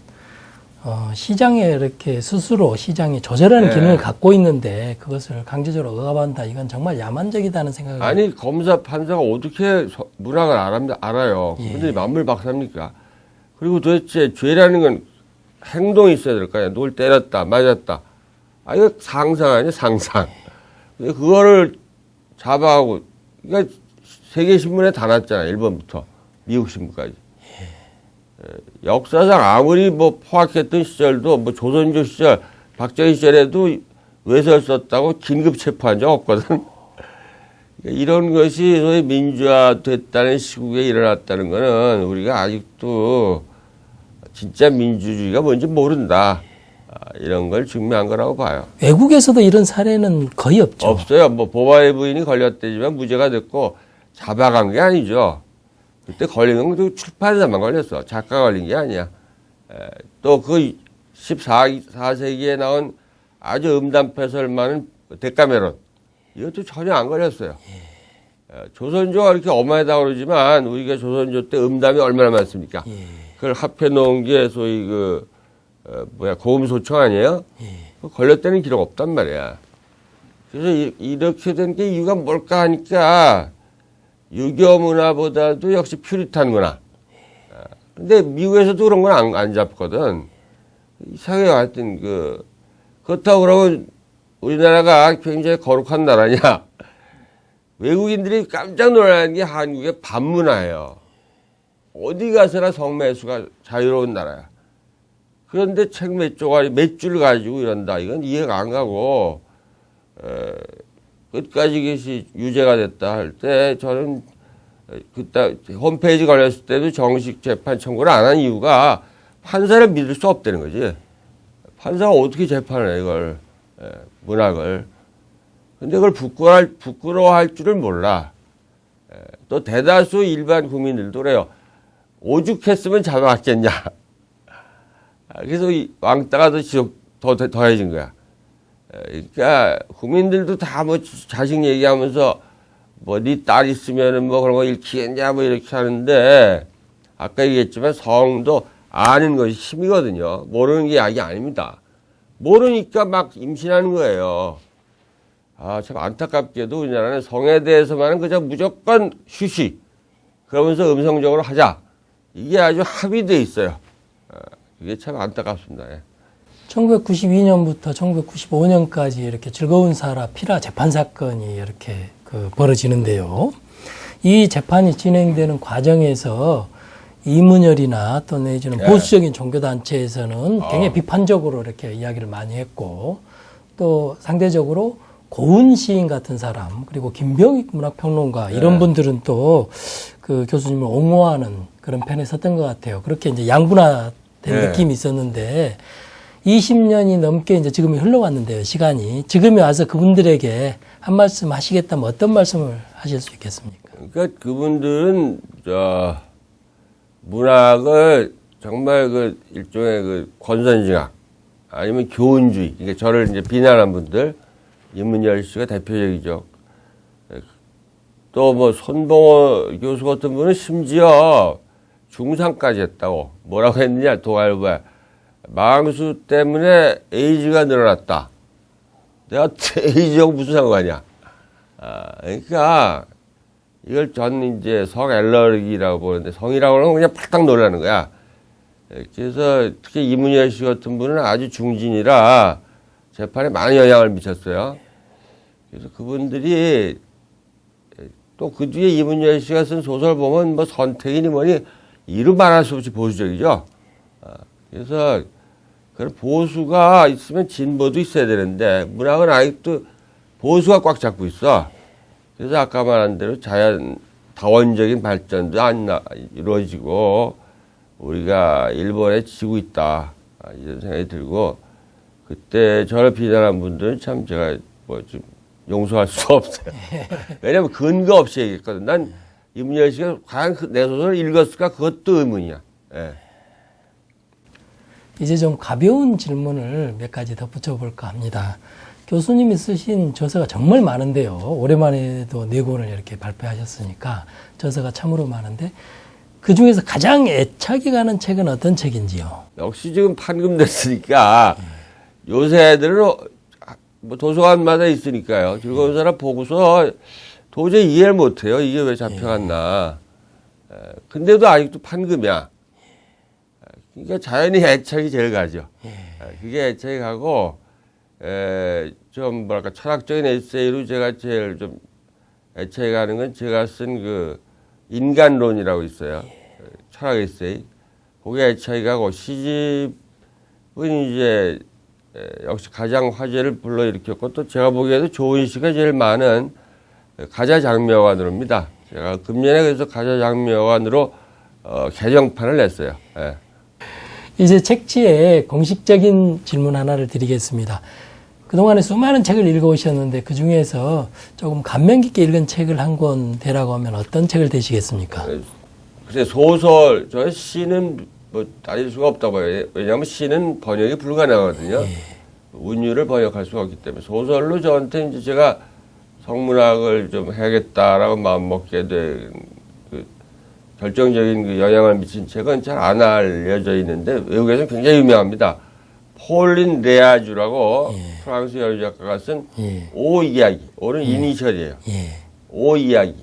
시장에 이렇게 스스로 시장이 조절하는 기능을 갖고 있는데 그것을 강제적으로 억압한다. 이건 정말 야만적이다는 생각을. 아니 검사 판사가 어떻게 문학을 알아요? 그분들이 만물박사입니까? 그리고 도대체 죄라는 건 행동이 있어야 될 거 아니야. 누굴 때렸다, 맞았다. 이거 상상 아니야, 상상. 그거를 잡아가고, 그러니까 세계신문에 다 났잖아, 일본부터 미국 신문까지. 역사상 아무리 뭐 포악했던 시절도 뭐 조선조 시절, 박정희 시절에도 외설 썼다고 긴급 체포한 적 없거든. 이런 것이 소위 민주화됐다는 시국에 일어났다는 거는 우리가 아직도 진짜 민주주의가 뭔지 모른다. 이런 걸 증명한 거라고 봐요. 외국에서도 이런 사례는 거의 없죠. 없어요. 뭐 보바의 부인이 걸렸대지만 무죄가 됐고 잡아간 게 아니죠. 그때 걸린 건 출판사만 걸렸어. 작가가 걸린 게 아니야. 또 그 14세기에 나온 아주 음담패설 많은 데카메론. 이것도 전혀 안 걸렸어요. 조선조가 이렇게 어마하다고 그러지만 우리가 조선조 때 음담이 얼마나 많습니까? 그걸 합해 놓은 게 소위 고음소총 아니에요? 걸렸다는 기록 없단 말이야. 그래서 이렇게 된 게 이유가 뭘까 하니까 유교 문화보다도 역시 퓨리탄 문화. 근데 미국에서도 그런 건 안 잡거든. 이상해요. 하여튼 그렇다고 그러면 우리나라가 굉장히 거룩한 나라냐? 외국인들이 깜짝 놀라는 게 한국의 반문화예요. 어디 가서나 성매수가 자유로운 나라야. 그런데 책 몇 조가리 몇 줄 가지고 이런다. 이건 이해가 안 가고 끝까지 이것이 유죄가 됐다 할 때 저는 그때 홈페이지 걸렸을 때도 정식 재판 청구를 안 한 이유가 판사를 믿을 수 없다는 거지. 판사가 어떻게 재판을 해 이걸 문학을. 근데 그걸 부끄러워할 줄을 몰라. 또 대다수 일반 국민들도 그래요. 오죽했으면 잡아왔겠냐. 그래서 왕따가 더 더해진 거야. 그러니까 국민들도 다 뭐 자식 얘기하면서 뭐 네 딸 있으면은 뭐 그런 거 잃히겠냐 뭐 이렇게 하는데 아까 얘기했지만 성도 아는 것이 힘이거든요. 모르는 게 약이 아닙니다. 모르니까 막 임신하는 거예요. 참 안타깝게도 우리나라는 성에 대해서만은 그저 무조건 쉬쉬 그러면서 음성적으로 하자. 이게 아주 합의돼 있어요. 이게 참 안타깝습니다. 1992년부터 1995년까지 이렇게 즐거운 사라 피라 재판 사건이 이렇게 벌어지는데요. 이 재판이 진행되는 과정에서 이문열이나 또 내지는 보수적인 종교단체에서는 굉장히 비판적으로 이렇게 이야기를 많이 했고 또 상대적으로 고은 시인 같은 사람, 그리고 김병익 문학평론가 이런 분들은 또 그 교수님을 옹호하는 그런 편에 섰던 것 같아요. 그렇게 이제 양분화된 느낌이 있었는데 20년이 넘게 이제 지금이 흘러왔는데요, 시간이. 지금에 와서 그분들에게 한 말씀 하시겠다면 어떤 말씀을 하실 수 있겠습니까? 그러니까 그분들은 문학을 정말 그 일종의 그 권선징악 아니면 교훈주의, 그러니까 저를 이제 비난한 분들, 임문열 씨가 대표적이죠. 또 뭐 손봉호 교수 같은 분은 심지어 중상까지 했다고. 뭐라고 했느냐, 도알바. 망수 때문에 에이즈가 늘어났다. 내가 에이즈하고 무슨 상관이야. 그러니까 이걸 전 이제 성앨러기라고 보는데, 성이라고 하면 그냥 팔딱 놀라는 거야. 그래서 특히 이문열 씨 같은 분은 아주 중진이라 재판에 많은 영향을 미쳤어요. 그래서 그분들이 또 그 뒤에 이문열 씨가 쓴 소설 보면 뭐 선택이니 뭐니 이루 말할 수 없이 보수적이죠. 그래서 그런 보수가 있으면 진보도 있어야 되는데 문학은 아직도 보수가 꽉 잡고 있어. 그래서 아까 말한 대로 다원적인 발전도 안 이루어지고 우리가 일본에 지고 있다, 이런 생각이 들고, 그때 저를 비난한 분들은 참 제가 뭐 좀 용서할 수가 없어요. 왜냐면 근거 없이 얘기했거든. 난 이문열 씨가 과연 내 소설을 읽었을까? 그것도 의문이야. 예. 이제 좀 가벼운 질문을 몇 가지 덧붙여 볼까 합니다. 교수님이 쓰신 저서가 정말 많은데요. 오랜만에도 4권을 이렇게 발표하셨으니까 저서가 참으로 많은데 그 중에서 가장 애착이 가는 책은 어떤 책인지요? 역시 지금 판금됐으니까 요새 애들은 뭐 도서관마다 있으니까요. 즐거운 사람 보고서 도저히 이해를 못해요. 이게 왜 잡혀갔나. 근데도 아직도 판금이야. 그러니까 자연히 애착이 제일 가죠. 그게 애착이 가고, 좀 뭐랄까 철학적인 에세이로 제가 제일 좀 애착이 가는 건 제가 쓴 그 인간론이라고 있어요. 철학 에세이. 그게 애착이 가고, 시집은 이제 역시 가장 화제를 불러일으켰고, 또 제가 보기에도 조은 씨가 제일 많은 가자장미여관으로입니다. 제가 금년에 그래서 가자장미여관으로 개정판을 냈어요. 예. 이제 책지에 공식적인 질문 하나를 드리겠습니다. 그동안에 수많은 책을 읽어오셨는데 그 중에서 조금 감명 깊게 읽은 책을 한 권 대라고 하면 어떤 책을 대시겠습니까? 글쎄 소설, 저 시는 뭐 따질 수가 없다고 봐요. 왜냐하면 시는 번역이 불가능하거든요. 운율을 번역할 수가 없기 때문에. 소설로 저한테 이제 제가 성문학을 좀 해야겠다라고 마음먹게 된 그 결정적인 그 영향을 미친 책은 잘 안 알려져 있는데 외국에서는 굉장히 유명합니다. 폴린 레아주라고 프랑스 여류 작가가 쓴 오 이야기. 오는 이니셜이에요. 오 이야기.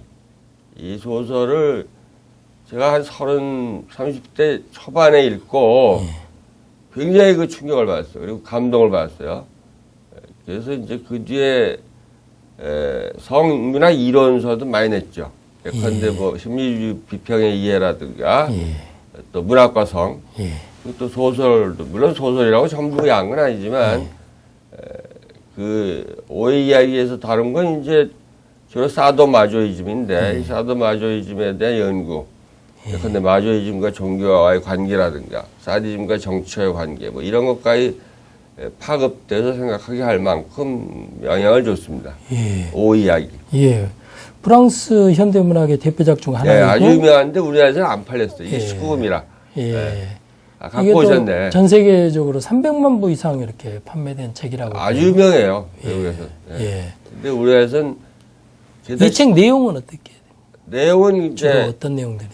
이 소설을 제가 한 30대 초반에 읽고 굉장히 그 충격을 받았어요. 그리고 감동을 받았어요. 그래서 이제 그 뒤에 성문학 이론서도 많이 냈죠. 예컨대 뭐 심리주의 비평의 이해라든가 또 문학과 성, 그리고 또 소설도 물론 소설이라고 전부 한 건 아니지만 그 오해 이야기에서 다룬 건 이제 주로 사도마조이즘인데 이 사도마조이즘에 대한 연구. 예컨대 마조이즘과 종교와의 관계라든가 사디즘과 정치와의 관계 뭐 이런 것까지 파급돼서 생각하게 할 만큼 영향을 줬습니다. 오 이야기. 예. 프랑스 현대문학의 대표작 중 하나이고. 예, 아주 유명한데 우리나라에서는 안 팔렸어요. 이게 19금이라. 예. 갖고 오셨네. 전 세계적으로 300만 부 이상 이렇게 판매된 책이라고. 아주 유명해요. 외국에서. 근데 우리나라에서는 이 책 내용은 어떻게? 내용은 주로 이제 어떤 내용들이?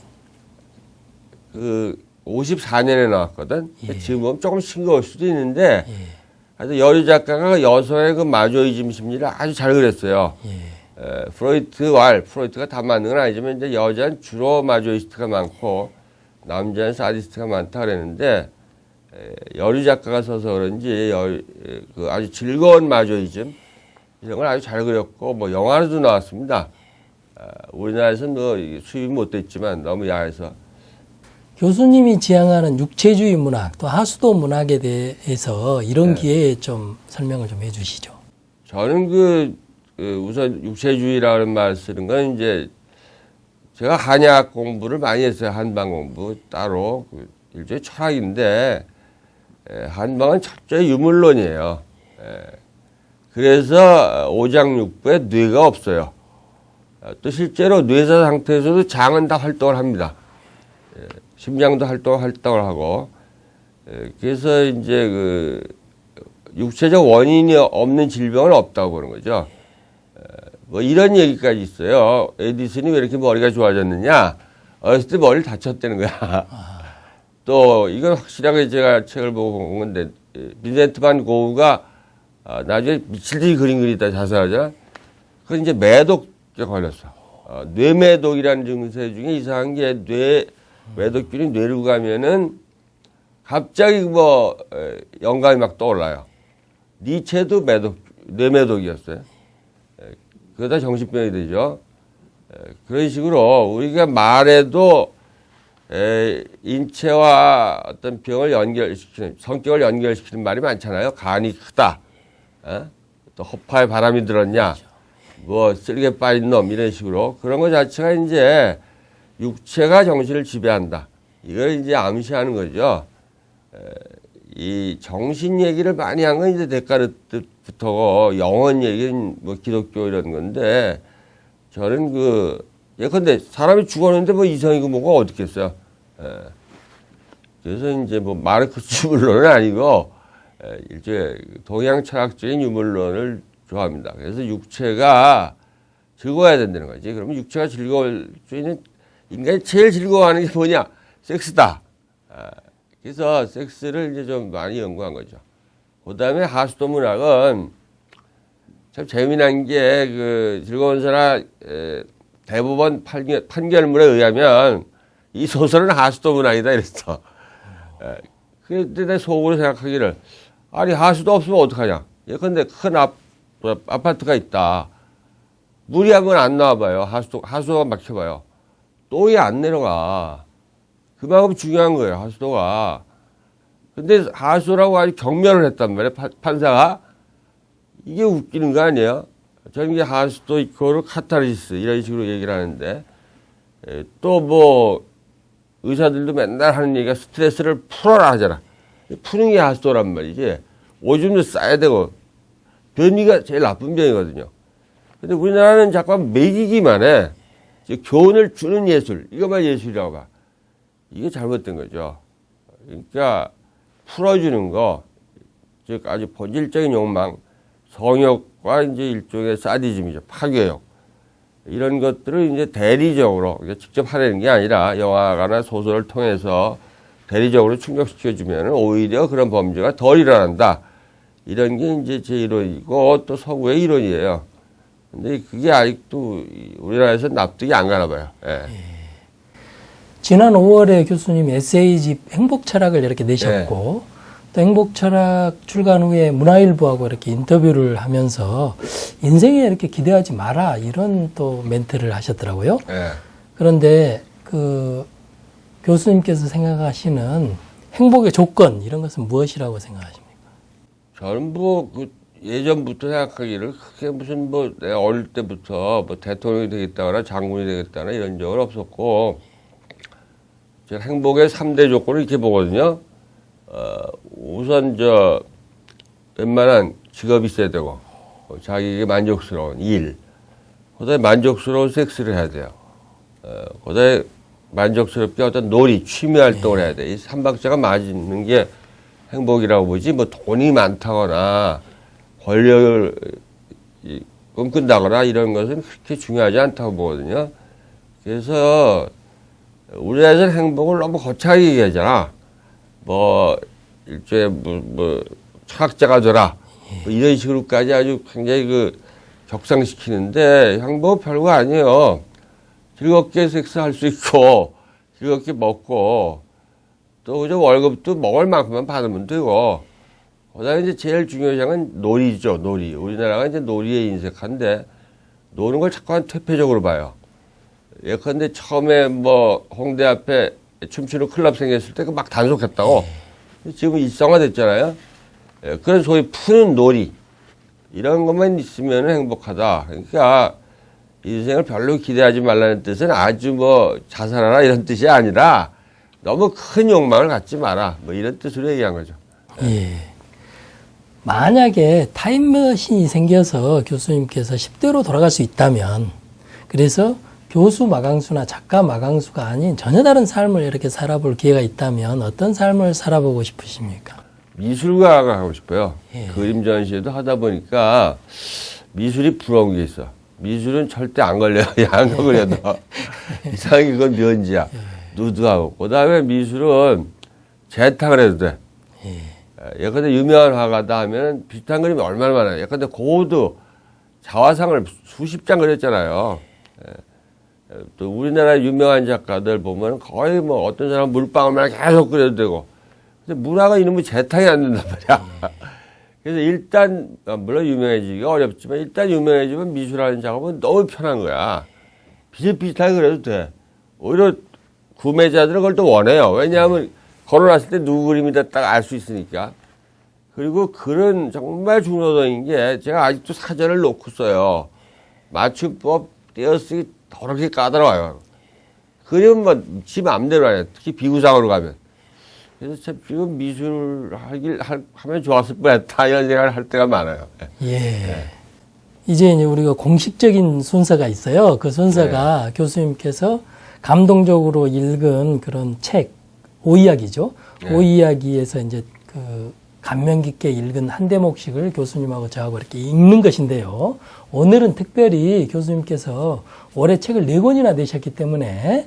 그 54년에 나왔거든. 지금 보면 조금 싱거울 수도 있는데 하여튼 여류 작가가 여성의 그 마조이즘 심리를 아주 잘 그렸어요. 프로이트가 다 만든 건 아니지만 이제 여자는 주로 마조이스트가 많고 남자는 사디스트가 많다 그랬는데 여류 작가가 써서 그런지 그 아주 즐거운 마조이즘 이런 걸 아주 잘 그렸고 뭐 영화로도 나왔습니다. 우리나라에서는 뭐 수입이 못 됐지만 너무 야해서. 교수님이 지향하는 육체주의 문학 또 하수도 문학에 대해서 이런 기회에 좀 설명을 좀 해주시죠. 저는 우선 육체주의라는 말 쓰는 건 이제 제가 한의학 공부를 많이 했어요. 한방 공부 따로 일종의 철학인데 한방은 철저히 유물론이에요. 그래서 오장육부에 뇌가 없어요. 또 실제로 뇌사 상태에서도 장은 다 활동을 합니다. 심장도 활동을 하고 그래서 이제 육체적 원인이 없는 질병은 없다고 보는 거죠. 뭐 이런 얘기까지 있어요. 에디슨이 왜 이렇게 머리가 좋아졌느냐? 어렸을 때 머리를 다쳤다는 거야. 또 이건 확실하게 제가 책을 보고 본 건데 빈센트 반 고흐가 나중에 미칠듯이 그림 그리다 자살하잖아. 그건 이제 매독에 걸렸어. 뇌매독이라는 증세 중에 이상한 게 매독균이 뇌로 가면은 갑자기 영감이 막 떠올라요. 니체도 뇌매독이었어요. 그러다 정신병이 되죠. 그런 식으로 우리가 말해도 인체와 어떤 병을 성격을 연결시키는 말이 많잖아요. 간이 크다. 또 허파에 바람이 들었냐. 뭐 쓸개 빠진 놈 이런 식으로 그런 것 자체가 이제 육체가 정신을 지배한다. 이걸 이제 암시하는 거죠. 이 정신 얘기를 많이 한 건 이제 데카르트부터 영혼 얘기는 뭐 기독교 이런 건데 저는 예컨대 사람이 죽었는데 뭐 이성이고 뭐가 어떻겠어요. 그래서 이제 뭐 마르크스 유물론은 아니고 일종의 동양 철학적인 유물론을 좋아합니다. 그래서 육체가 즐거워야 된다는 거지. 그러면 육체가 즐거울 수 있는 인간이 제일 즐거워하는 게 뭐냐? 섹스다. 그래서 섹스를 이제 좀 많이 연구한 거죠. 그 다음에 하수도 문학은 참 재미난 게 즐거운 사람 대법원 판결문에 의하면 이 소설은 하수도 문학이다 이랬어. 그런데 내 속으로 생각하기를 아니 하수도 없으면 어떡하냐. 예컨대 큰 아파트가 있다. 물이 한번 안 나와봐요. 하수도가 막혀봐요. 똥이 안 내려가. 그만큼 중요한 거예요, 하수도가. 근데 하수도라고 아주 경멸을 했단 말이에요, 판사가. 이게 웃기는 거 아니에요? 저는 이게 하수도 이코르 카타르시스 이런 식으로 얘기를 하는데 또 뭐 의사들도 맨날 하는 얘기가 스트레스를 풀어라 하잖아. 푸는 게 하수도란 말이지. 오줌도 싸야 되고 변비가 제일 나쁜 병이거든요. 근데 우리나라는 자꾸 먹이기만 해. 교훈을 주는 예술, 이것만 예술이라고 봐. 이게 잘못된 거죠. 그러니까 풀어주는 거, 즉 아주 본질적인 욕망, 성욕과 이제 일종의 사디즘이죠. 파괴욕. 이런 것들을 이제 대리적으로 직접 하려는 게 아니라 영화나 소설을 통해서 대리적으로 충족시켜주면 오히려 그런 범죄가 덜 일어난다. 이런 게 이제 제 이론이고 또 서구의 이론이에요. 근데 그게 아직도 우리나라에서 납득이 안 가나 봐요. 예. 지난 5월에 교수님 에세이집 행복철학을 이렇게 내셨고 또 행복철학 출간 후에 문화일보하고 이렇게 인터뷰를 하면서 인생에 이렇게 기대하지 마라 이런 또 멘트를 하셨더라고요. 예. 그런데 교수님께서 생각하시는 행복의 조건 이런 것은 무엇이라고 생각하십니까? 저는 예전부터 생각하기를 크게 무슨 내가 어릴 때부터 대통령이 되겠다거나 장군이 되겠다거나 이런 적은 없었고, 제가 행복의 3대 조건을 이렇게 보거든요. 우선 웬만한 직업이 있어야 되고, 자기에게 만족스러운 일, 그 다음에 만족스러운 섹스를 해야 돼요. 그 다음에 만족스럽게 어떤 놀이, 취미 활동을 해야 돼. 이 3박자가 맞는 게 행복이라고 보지, 돈이 많다거나, 권력을 꿈꾼다거나 이런 것은 그렇게 중요하지 않다고 보거든요. 그래서 우리나라에서는 행복을 너무 거창하게 얘기하잖아. 일종의 철학자가 되라. 이런 식으로까지 아주 굉장히 격상시키는데 행복은 별거 아니에요. 즐겁게 섹스할 수 있고 즐겁게 먹고 또 그저 월급도 먹을 만큼만 받으면 되고 그다음에 이제 제일 중요한 건 놀이죠, 놀이. 우리나라가 이제 놀이에 인색한데, 노는 걸 자꾸 퇴폐적으로 봐요. 예컨대 처음에 홍대 앞에 춤추는 클럽 생겼을 때 막 단속했다고. 지금 일상화 됐잖아요. 그런 소위 푸는 놀이. 이런 것만 있으면 행복하다. 그러니까 인생을 별로 기대하지 말라는 뜻은 아주 뭐 자살하라 이런 뜻이 아니라 너무 큰 욕망을 갖지 마라. 뭐 이런 뜻으로 얘기한 거죠. 예. 만약에 타임머신이 생겨서 교수님께서 10대로 돌아갈 수 있다면, 그래서 교수 마강수나 작가 마강수가 아닌 전혀 다른 삶을 이렇게 살아볼 기회가 있다면 어떤 삶을 살아보고 싶으십니까? 미술가가 하고 싶어요. 예. 그림 전시회도 하다 보니까 미술이 부러운 게 있어. 미술은 절대 안 걸려요. 양거 그려도. 이상하게 그건 면지야. 누드하고. 그 다음에 미술은 재탕을 해도 돼. 예컨대 유명한 화가다 하면 비슷한 그림이 얼마나 많아요. 예컨대 고흐도 자화상을 수십 장 그렸잖아요. 또 우리나라 유명한 작가들 보면 거의 뭐 어떤 사람은 물방울만 계속 그려도 되고. 근데 문화가 이놈의 재탕이 안 된단 말이야. 그래서 일단, 물론 유명해지기가 어렵지만 일단 유명해지면 미술하는 작업은 너무 편한 거야. 비슷비슷하게 그려도 돼. 오히려 구매자들은 그걸 또 원해요. 왜냐하면 걸어놨을 때 누구 그림이다 딱 알 수 있으니까. 그리고 글은 정말 중요한 게 제가 아직도 사전을 놓고 써요. 맞춤법 떼어쓰기 더럽게 까다로워요. 그림은 뭐 지 맘대로 해요. 특히 비구상으로 가면. 그래서 참 지금 미술 하면 좋았을 뻔했다 이런 생각을 할 때가 많아요. 예. 이제 우리가 공식적인 순서가 있어요. 그 순서가 교수님께서 감동적으로 읽은 그런 책, 오이야기죠. 오이야기에서 이제 그 감명 깊게 읽은 한 대목씩을 교수님하고 저하고 이렇게 읽는 것인데요. 오늘은 특별히 교수님께서 올해 책을 4권이나 내셨기 때문에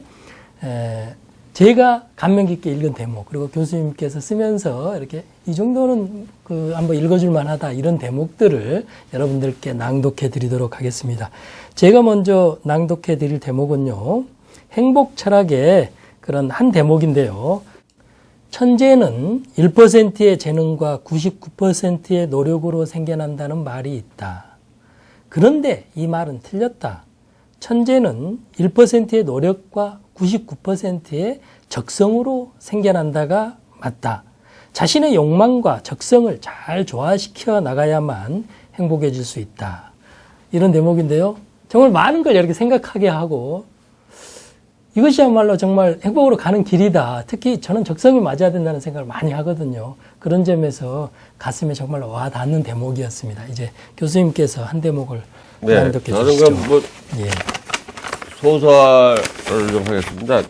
제가 감명 깊게 읽은 대목, 그리고 교수님께서 쓰면서 이렇게 이 정도는 한번 읽어줄 만하다 이런 대목들을 여러분들께 낭독해 드리도록 하겠습니다. 제가 먼저 낭독해 드릴 대목은요, 행복 철학의 그런 한 대목인데요. 천재는 1%의 재능과 99%의 노력으로 생겨난다는 말이 있다. 그런데 이 말은 틀렸다. 천재는 1%의 노력과 99%의 적성으로 생겨난다가 맞다. 자신의 욕망과 적성을 잘 조화시켜 나가야만 행복해질 수 있다. 이런 대목인데요. 정말 많은 걸 이렇게 생각하게 하고 이것이야말로 정말 행복으로 가는 길이다. 특히 저는 적성이 맞아야 된다는 생각을 많이 하거든요. 그런 점에서 가슴에 정말 와닿는 대목이었습니다. 이제 교수님께서 한 대목을 낭독해 주시죠. 저는 그럼 뭐 예. 소설을 좀 하겠습니다.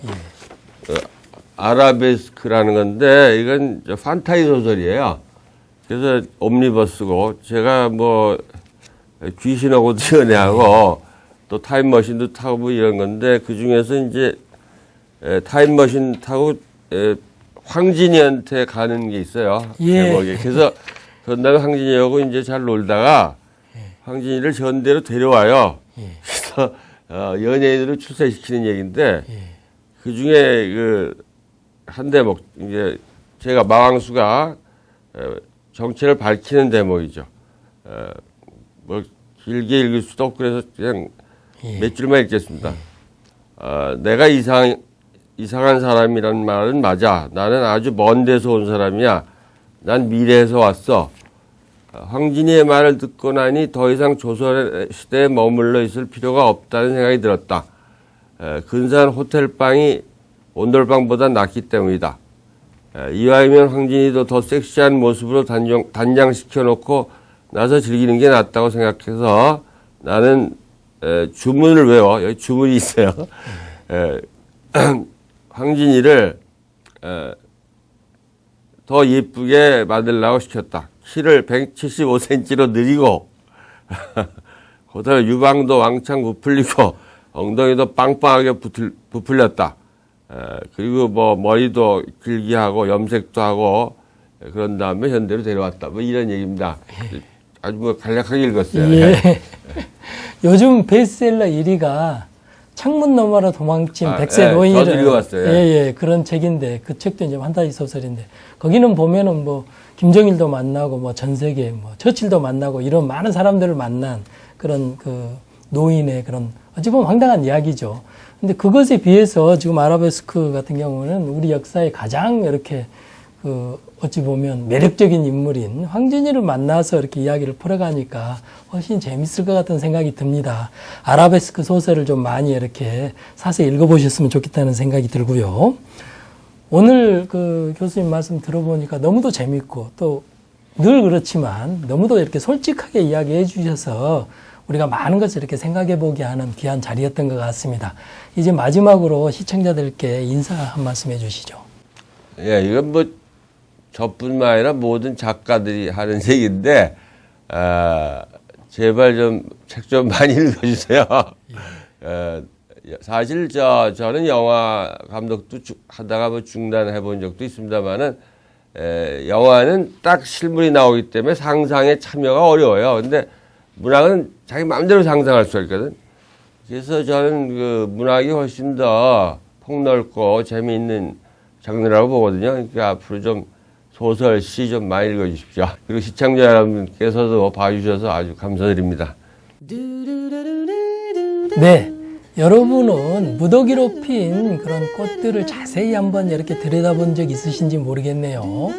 아라베스크라는 건데 이건 판타지 소설이에요. 그래서 옴니버스고 제가 뭐 귀신하고도 연애하고 또 타임머신도 타고 뭐 이런 건데 그 중에서 이제 타임머신 타고 황진이한테 가는 게 있어요. 예. 제목이. 그래서 그다음에 황진이하고 이제 잘 놀다가 황진이를 전대로 데려와요. 그래서 연예인으로 출세시키는 얘기인데 그 중에 한 대목 이제 제가 마왕수가 정체를 밝히는 대목이죠. 뭐 길게 읽을 수도 없고 그래서 그냥 몇 줄만 읽겠습니다. 내가 이상한 사람이란 말은 맞아. 나는 아주 먼 데서 온 사람이야. 난 미래에서 왔어. 황진이의 말을 듣고 나니 더 이상 조선시대에 머물러 있을 필요가 없다는 생각이 들었다. 근사한 호텔방이 온돌방보다 낫기 때문이다. 이왕이면 황진이도 더 섹시한 모습으로 단장시켜놓고 나서 즐기는 게 낫다고 생각해서 나는 주문을 외워. 여기 주문이 있어요. 황진이를 더 예쁘게 만들려고 시켰다. 키를 175cm로 늘리고 그다음에 유방도 왕창 부풀리고 엉덩이도 빵빵하게 부풀렸다. 그리고 뭐 머리도 길게 하고 염색도 하고 그런 다음에 현대로 데려왔다. 뭐 이런 얘기입니다. 아주 뭐 간략하게 읽었어요. 예. 요즘 베스트셀러 1위가 창문 너머로 도망친 백세 노인이라는 저도 읽어봤어요. 예, 그런 책인데 그 책도 이제 판타지 소설인데 거기는 보면은 뭐 김정일도 만나고 뭐 전 세계 뭐 처칠도 만나고 이런 많은 사람들을 만난 그런 그 노인의 그런 어찌 보면 황당한 이야기죠. 근데 그것에 비해서 지금 아라베스크 같은 경우는 우리 역사에 가장 이렇게 어찌 보면 매력적인 인물인 황진이를 만나서 이렇게 이야기를 풀어가니까 훨씬 재밌을 것 같은 생각이 듭니다. 아라베스크 소설을 좀 많이 이렇게 사서 읽어보셨으면 좋겠다는 생각이 들고요. 오늘 그 교수님 말씀 들어보니까 너무도 재밌고 또 늘 그렇지만 너무도 이렇게 솔직하게 이야기해 주셔서 우리가 많은 것을 이렇게 생각해 보게 하는 귀한 자리였던 것 같습니다. 이제 마지막으로 시청자들께 인사 한 말씀 해 주시죠. 예, 이건 뭐 저뿐만 아니라 모든 작가들이 하는 얘기인데, 제발 좀 책 좀 많이 읽어주세요. 사실 저는 영화 감독도 하다가 뭐 중단해 본 적도 있습니다만은, 영화는 딱 실물이 나오기 때문에 상상에 참여가 어려워요. 근데 문학은 자기 마음대로 상상할 수 있거든. 그래서 저는 그 문학이 훨씬 더 폭넓고 재미있는 장르라고 보거든요. 그러니까 앞으로 좀 소설, 시 좀 많이 읽어주십시오. 그리고 시청자 여러분께서도 봐주셔서 아주 감사드립니다. 네. 여러분은 무더기로 핀 그런 꽃들을 자세히 한번 이렇게 들여다본 적 있으신지 모르겠네요.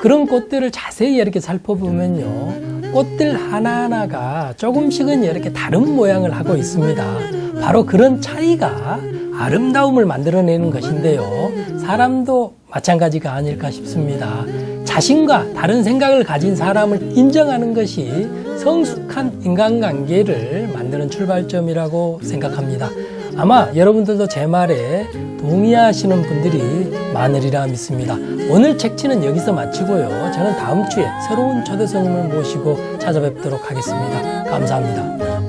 그런 꽃들을 자세히 이렇게 살펴보면요. 꽃들 하나하나가 조금씩은 이렇게 다른 모양을 하고 있습니다. 바로 그런 차이가 아름다움을 만들어내는 것인데요. 사람도 마찬가지가 아닐까 싶습니다. 자신과 다른 생각을 가진 사람을 인정하는 것이 성숙한 인간관계를 만드는 출발점이라고 생각합니다. 아마 여러분들도 제 말에 동의하시는 분들이 많으리라 믿습니다. 오늘 책치는 여기서 마치고요. 저는 다음 주에 새로운 초대 손님을 모시고 찾아뵙도록 하겠습니다. 감사합니다.